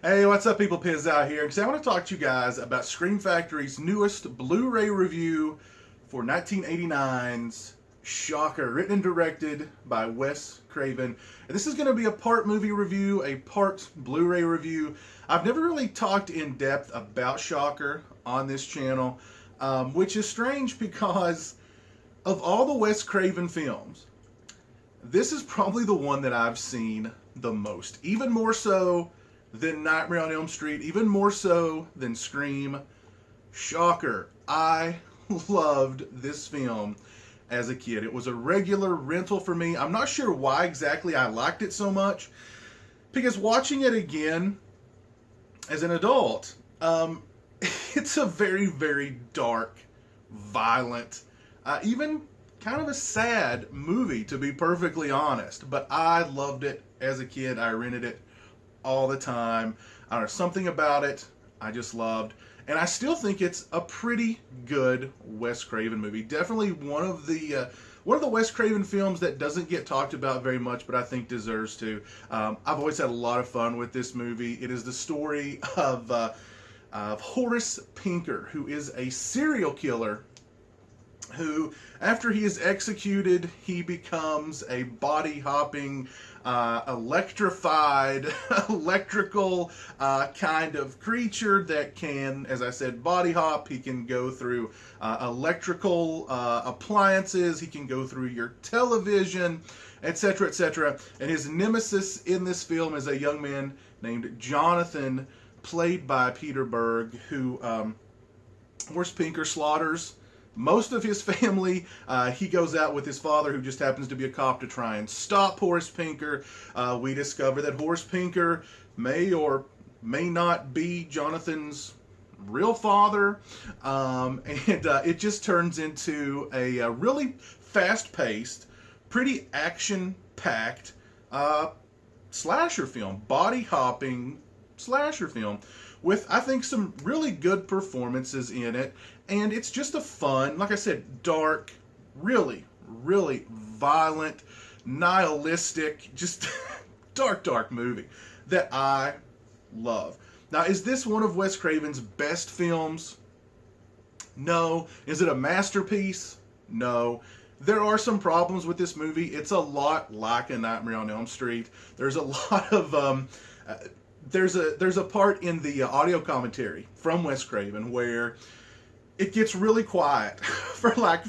Hey, what's up, people? Piz out here. Because I want to talk to you guys about Scream Factory's newest Blu-ray review for 1989's Shocker, written and directed by Wes Craven. And this is going to be a part movie review, a part Blu-ray review. I've never really talked in depth about Shocker on this channel, which is strange because of all the Wes Craven films, this is probably the one that I've seen the most. Even more so than Nightmare on Elm Street, even more so than Scream. Shocker. I loved this film as a kid. It was a regular rental for me. I'm not sure why exactly I liked it so much, because watching it again as an adult, it's a very, very dark, violent, even kind of a sad movie, to be perfectly honest. But I loved it as a kid. I rented it all the time. I don't know, something about it I just loved. And I still think it's a pretty good Wes Craven movie. Definitely one of the Wes Craven films that doesn't get talked about very much, but I think deserves to. I've always had a lot of fun with this movie. It is the story of Horace Pinker, who is a serial killer who, after he is executed, he becomes a body-hopping, electrified, electrical kind of creature that can, as I said, body hop. He can go through electrical appliances. He can go through your television, etc., etc. And his nemesis in this film is a young man named Jonathan, played by Peter Berg, who Horace Pinker slaughters most of his family. He goes out with his father, who just happens to be a cop, to try and stop Horace Pinker. We discover that Horace Pinker may or may not be Jonathan's real father. And it just turns into a really fast-paced, pretty action-packed slasher film, body-hopping slasher film, with, I think, some really good performances in it. And it's just a fun, like I said, dark, really, really violent, nihilistic, just dark, dark movie that I love. Now, is this one of Wes Craven's best films? No. Is it a masterpiece? No. There are some problems with this movie. It's a lot like A Nightmare on Elm Street. There's a lot of there's a part in the audio commentary from Wes Craven where it gets really quiet for like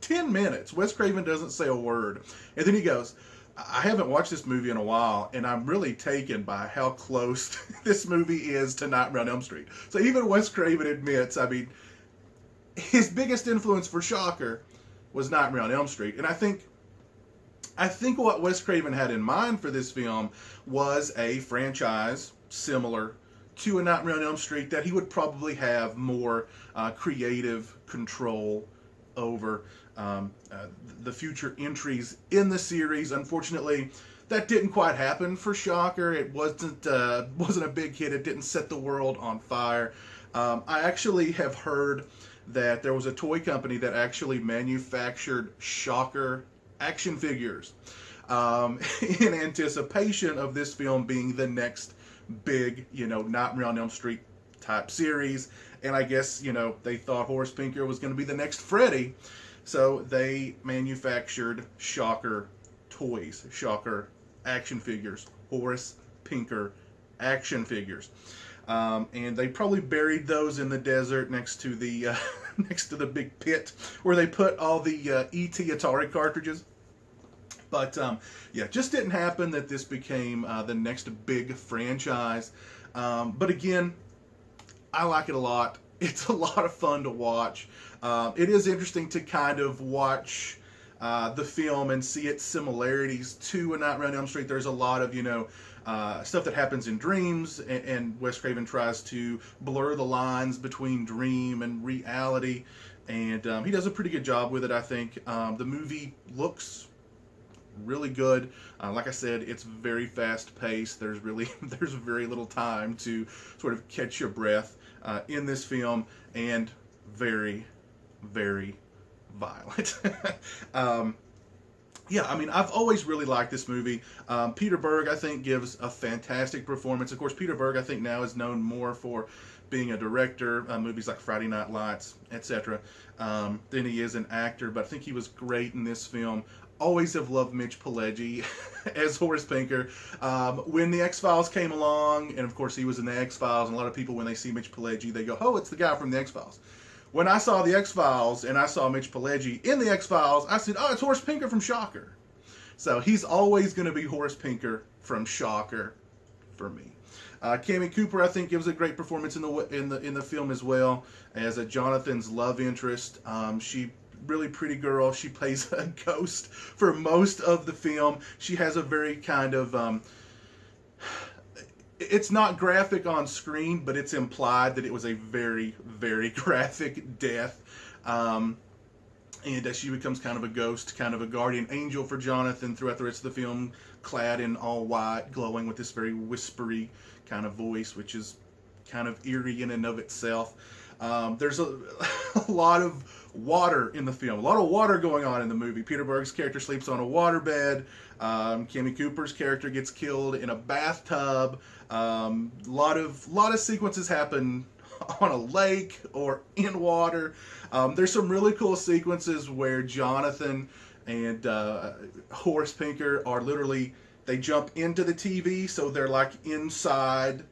10 minutes. Wes Craven doesn't say a word. And then he goes, I haven't watched this movie in a while, and I'm really taken by how close this movie is to Nightmare on Elm Street. So even Wes Craven admits, I mean, his biggest influence for Shocker was Nightmare on Elm Street. And I think what Wes Craven had in mind for this film was a franchise similar to A Nightmare on Elm Street that he would probably have more creative control over the future entries in the series. Unfortunately, that didn't quite happen for Shocker. It wasn't a big hit. It didn't set the world on fire. I actually have heard that there was a toy company that actually manufactured Shocker action figures in anticipation of this film being the next big, Nightmare on Elm Street type series. And I guess, they thought Horace Pinker was going to be the next Freddy. So they manufactured Shocker toys, Shocker action figures, Horace Pinker action figures. And they probably buried those in the desert next to the next to the big pit where they put all the E.T. Atari cartridges. But yeah, just didn't happen that this became the next big franchise. But again, I like it a lot. It's a lot of fun to watch. It is interesting to kind of watch the film and see its similarities to A Nightmare on Elm Street. There's a lot of, stuff that happens in dreams, and Wes Craven tries to blur the lines between dream and reality. And he does a pretty good job with it, I think. The movie looks really good. Like I said, it's very fast paced. There's very little time to sort of catch your breath in this film, and very, very violent. yeah, I mean, I've always really liked this movie. Peter Berg, I think, gives a fantastic performance. Of course, Peter Berg, I think, now is known more for being a director, movies like Friday Night Lights, etc., than he is an actor. But I think he was great in this film. Always have loved Mitch Pileggi as Horace Pinker. When the X-Files came along, and of course he was in the X-Files, and a lot of people, when they see Mitch Pileggi, they go, oh, it's the guy from the X-Files. When I saw the X-Files and I saw Mitch Pileggi in the X-Files, I said, oh, it's Horace Pinker from Shocker. So he's always going to be Horace Pinker from Shocker for me. Cami Cooper, I think, gives a great performance in the film as well as a Jonathan's love interest. She really pretty girl. She plays a ghost for most of the film. She has a very kind of it's not graphic on screen, but it's implied that it was a very, very graphic death. And she becomes kind of a ghost, kind of a guardian angel for Jonathan throughout the rest of the film, clad in all white, glowing with this very whispery kind of voice, which is kind of eerie in and of itself. There's a lot of water in the film, a lot of water going on in the movie. Peter Berg's character sleeps on a waterbed. Cami Cooper's character gets killed in a bathtub. Lot of sequences happen on a lake or in water. There's some really cool sequences where Jonathan and Horace Pinker are literally, they jump into the TV, so they're like inside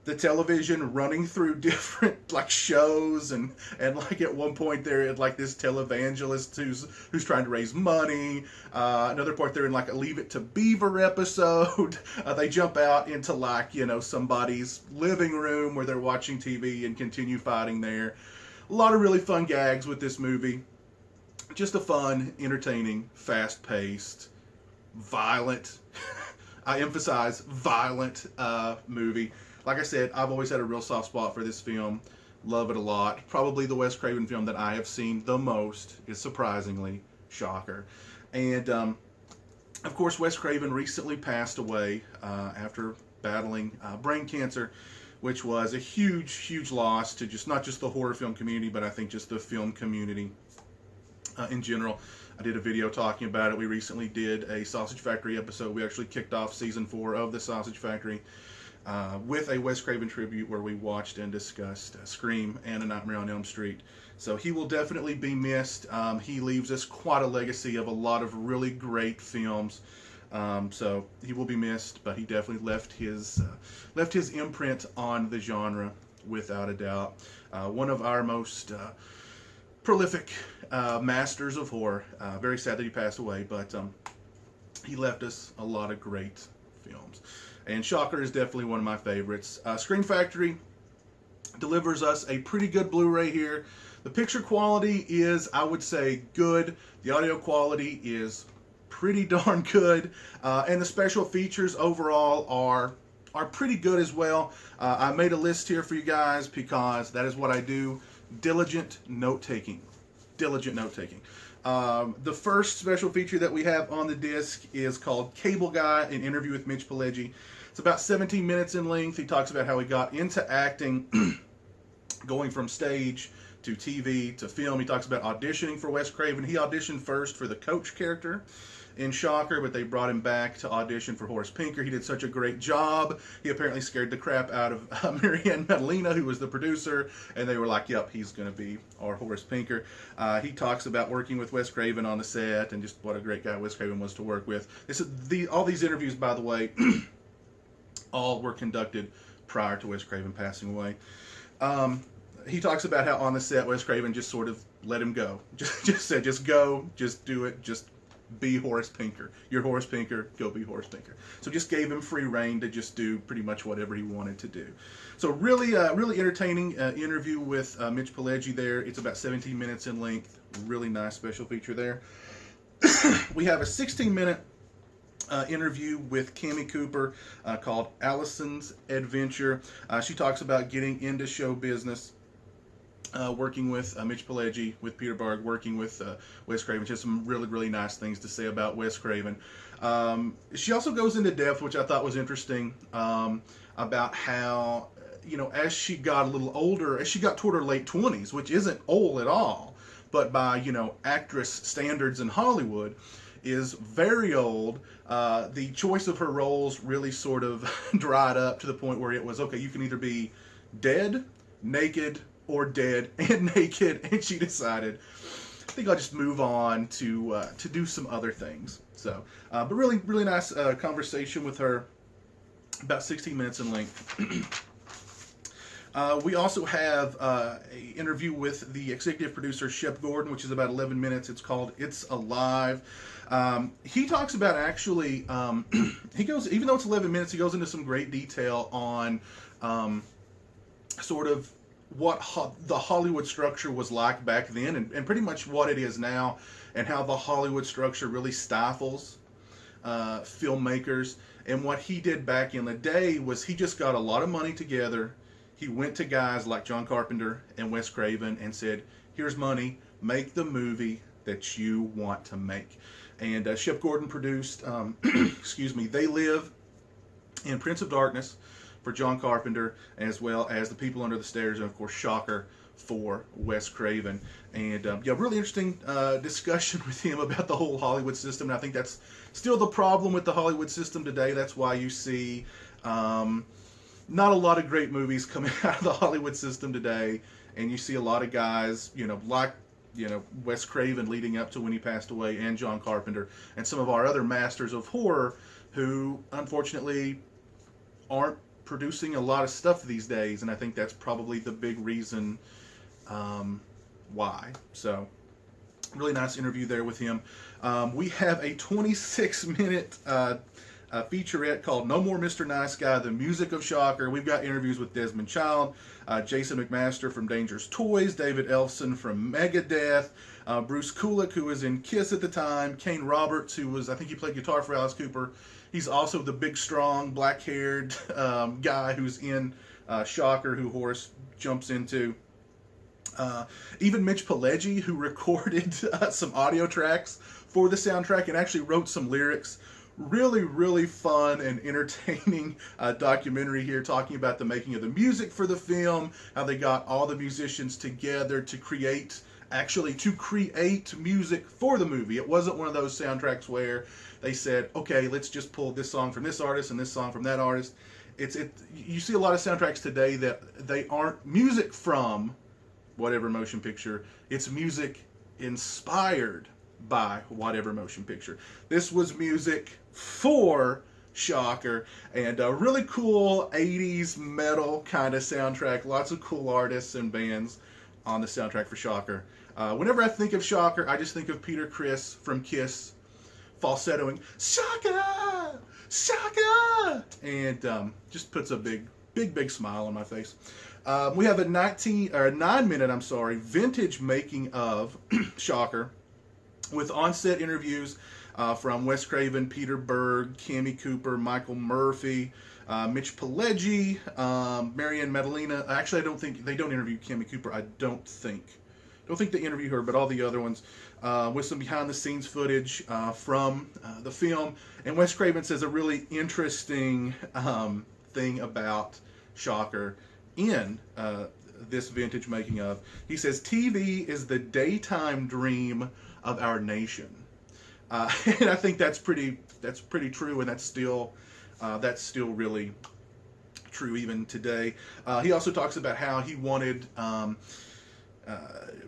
the television, running through different like shows, and like at one point they're at like this televangelist who's trying to raise money. Another part they're in like a Leave It to Beaver episode. They jump out into like, you know, somebody's living room where they're watching TV and continue fighting there. A lot of really fun gags with this movie. Just a fun, entertaining, fast-paced, violent, I emphasize violent movie. Like I said, I've always had a real soft spot for this film. Love it a lot. Probably the Wes Craven film that I have seen the most is, surprisingly, Shocker. And, of course, Wes Craven recently passed away after battling brain cancer, which was a huge, huge loss to just not just the horror film community, but I think just the film community in general. I did a video talking about it. We recently did a Sausage Factory episode. We actually kicked off season 4 of the Sausage Factory with a Wes Craven tribute where we watched and discussed Scream and A Nightmare on Elm Street. So he will definitely be missed. He leaves us quite a legacy of a lot of really great films. So he will be missed, but he definitely left his imprint on the genre without a doubt. One of our most prolific masters of horror. Very sad that he passed away, but he left us a lot of great films. And Shocker is definitely one of my favorites. Scream Factory delivers us a pretty good Blu-ray here. The picture quality is, I would say, good. The audio quality is pretty darn good. And the special features overall are pretty good as well. I made a list here for you guys because that is what I do. Diligent note-taking. Diligent note-taking. The first special feature that we have on the disc is called Cable Guy, an interview with Mitch Pileggi. It's about 17 minutes in length. He talks about how he got into acting, going from stage to TV to film. He talks about auditioning for Wes Craven. He auditioned first for the coach character in Shocker, but they brought him back to audition for Horace Pinker. He did such a great job. He apparently scared the crap out of Marianne Madalena, who was the producer, and they were like, yep, he's going to be our Horace Pinker. He talks about working with Wes Craven on the set and just what a great guy Wes Craven was to work with. All these interviews, by the way, all were conducted prior to Wes Craven passing away. He talks about how on the set Wes Craven just sort of let him go. Just said, just go, just do it, just be Horace Pinker. You're Horace Pinker, go be Horace Pinker. So just gave him free reign to just do pretty much whatever he wanted to do. So really entertaining interview with Mitch Pileggi there. It's about 17 minutes in length. Really nice special feature there. We have a 16-minute interview with Cami Cooper called Allison's Adventure. She talks about getting into show business. Working with Mitch Pileggi, with Peter Berg, working with Wes Craven. She has some really, really nice things to say about Wes Craven. She also goes into depth, which I thought was interesting, about how, as she got a little older, as she got toward her late 20s, which isn't old at all, but by, actress standards in Hollywood, is very old. The choice of her roles really sort of dried up to the point where it was, okay, you can either be dead, naked, or dead and naked. And she decided, I think I'll just move on to do some other things. So, but really, really nice conversation with her, about 16 minutes in length. We also have an interview with the executive producer, Shep Gordon, which is about 11 minutes. It's called It's Alive. He talks about actually, he goes, even though it's 11 minutes, he goes into some great detail on sort of what the Hollywood structure was like back then, and pretty much what it is now, and how the Hollywood structure really stifles filmmakers. And what he did back in the day was he just got a lot of money together. He went to guys like John Carpenter and Wes Craven and said, here's money, make the movie that you want to make. And Shep Gordon produced, excuse me, They Live and Prince of Darkness for John Carpenter, as well as The People Under the Stairs, and of course Shocker for Wes Craven. And yeah, really interesting discussion with him about the whole Hollywood system. And I think that's still the problem with the Hollywood system today. That's why you see not a lot of great movies coming out of the Hollywood system today, and you see a lot of guys, like, Wes Craven leading up to when he passed away, and John Carpenter, and some of our other masters of horror who, unfortunately, aren't producing a lot of stuff these days, and I think that's probably the big reason why. So, really nice interview there with him. We have a 26-minute featurette called No More Mr. Nice Guy, The Music of Shocker. We've got interviews with Desmond Child, Jason McMaster from Dangerous Toys, David Elfson from Megadeth, Bruce Kulick, who was in Kiss at the time, Kane Roberts, who was, I think he played guitar for Alice Cooper. He's also the big, strong, black-haired guy who's in Shocker, who Horace jumps into. Even Mitch Pileggi, who recorded some audio tracks for the soundtrack and actually wrote some lyrics. Really, really fun and entertaining documentary here, talking about the making of the music for the film, how they got all the musicians together to create music for the movie. It wasn't one of those soundtracks where they said, okay, let's just pull this song from this artist and this song from that artist. You see a lot of soundtracks today that they aren't music from whatever motion picture. It's music inspired by whatever motion picture. This was music for Shocker, and a really cool 80s metal kind of soundtrack. Lots of cool artists and bands on the soundtrack for Shocker. Whenever I think of Shocker, I just think of Peter Criss from Kiss falsettoing Shocker, Shocker, and just puts a big smile on my face. We have a 9-minute vintage making of Shocker, with on-set interviews from Wes Craven, Peter Berg, Cammie Cooper, Michael Murphy, Mitch Pileggi, Marianne Madalena. Actually, I don't think they don't interview Cammie Cooper. I don't think they interview her, but all the other ones, with some behind-the-scenes footage from the film. And Wes Craven says a really interesting thing about Shocker in this vintage making of. He says, TV is the daytime dream of our nation, and I think that's pretty true, and that's still really true even today. He also talks about how he wanted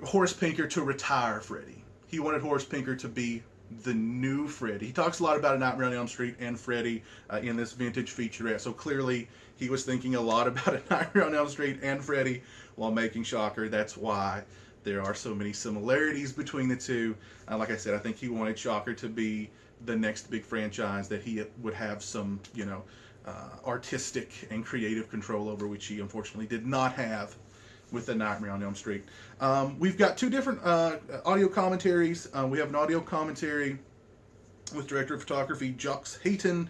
Horace Pinker to retire Freddy. He wanted Horace Pinker to be the new Freddy. He talks a lot about A Nightmare on Elm Street and Freddy in this vintage featurette. So clearly he was thinking a lot about A Nightmare on Elm Street and Freddy while making Shocker. That's why there are so many similarities between the two. Like I said, I think he wanted Shocker to be the next big franchise that he would have some, artistic and creative control over, which he unfortunately did not have with The Nightmare on Elm Street. We've got two different audio commentaries. We have an audio commentary with director of photography Jacques Hayton,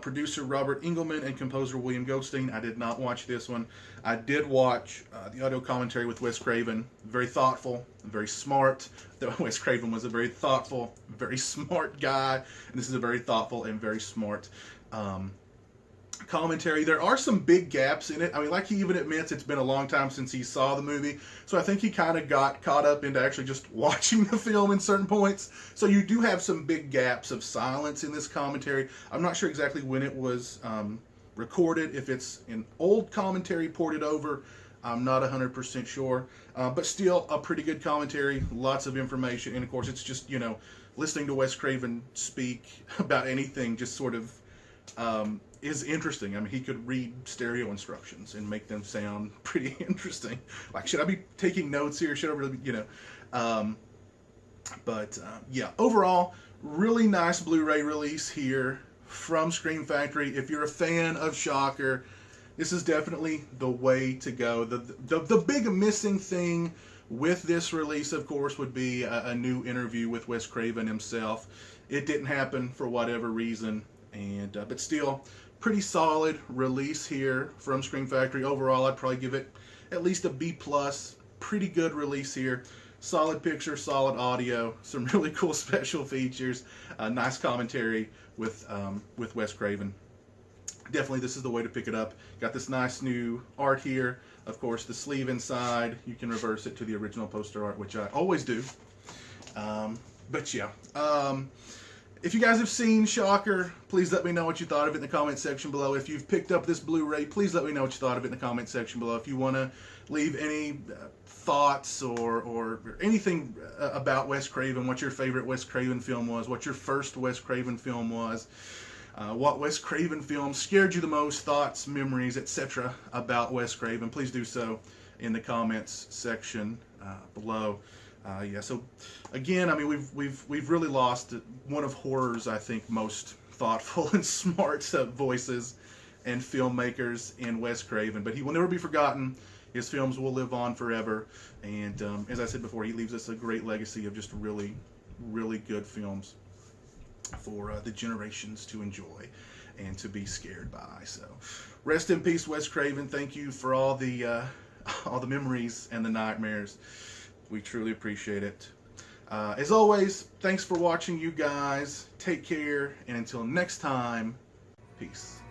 producer Robert Engelman, and composer William Goldstein. I did not watch this one. I did watch the audio commentary with Wes Craven. Very thoughtful, very smart. Wes Craven was a very thoughtful, very smart guy, and this is a very thoughtful and very smart commentary. There are some big gaps in it. I mean, like he even admits, it's been a long time since he saw the movie, so I think he kind of got caught up into actually just watching the film in certain points. So you do have some big gaps of silence in this commentary. I'm not sure exactly when it was recorded, if it's an old commentary ported over. I'm not 100% sure, but still a pretty good commentary, lots of information, and of course it's just, you know, listening to Wes Craven speak about anything just sort of is interesting. I mean, he could read stereo instructions and make them sound pretty interesting. Like, should I be taking notes here? Should I really, you know? Yeah, overall, really nice Blu-ray release here from Scream Factory. If you're a fan of Shocker, this is definitely the way to go. The big missing thing with this release, of course, would be a new interview with Wes Craven himself. It didn't happen for whatever reason, and but still, pretty solid release here from Scream Factory. Overall, I'd probably give it at least a B+. Pretty good release here. Solid picture, solid audio, some really cool special features, nice commentary with Wes Craven. Definitely, this is the way to pick it up. Got this nice new art here. Of course, the sleeve inside, you can reverse it to the original poster art, which I always do. But yeah. If you guys have seen Shocker, please let me know what you thought of it in the comment section below. If you've picked up this Blu-ray, please let me know what you thought of it in the comment section below. If you want to leave any thoughts or anything about Wes Craven, what your favorite Wes Craven film was, what your first Wes Craven film was, what Wes Craven film scared you the most, thoughts, memories, etc. about Wes Craven, please do so in the comments section below. Yeah, so again, I mean, we've really lost one of horror's, I think, most thoughtful and smart voices and filmmakers in Wes Craven, but he will never be forgotten. His films will live on forever, and as I said before, he leaves us a great legacy of just really, really good films for the generations to enjoy and to be scared by. So, rest in peace, Wes Craven. Thank you for all the memories and the nightmares. We truly appreciate it. As always, thanks for watching, you guys. Take care, and until next time, peace.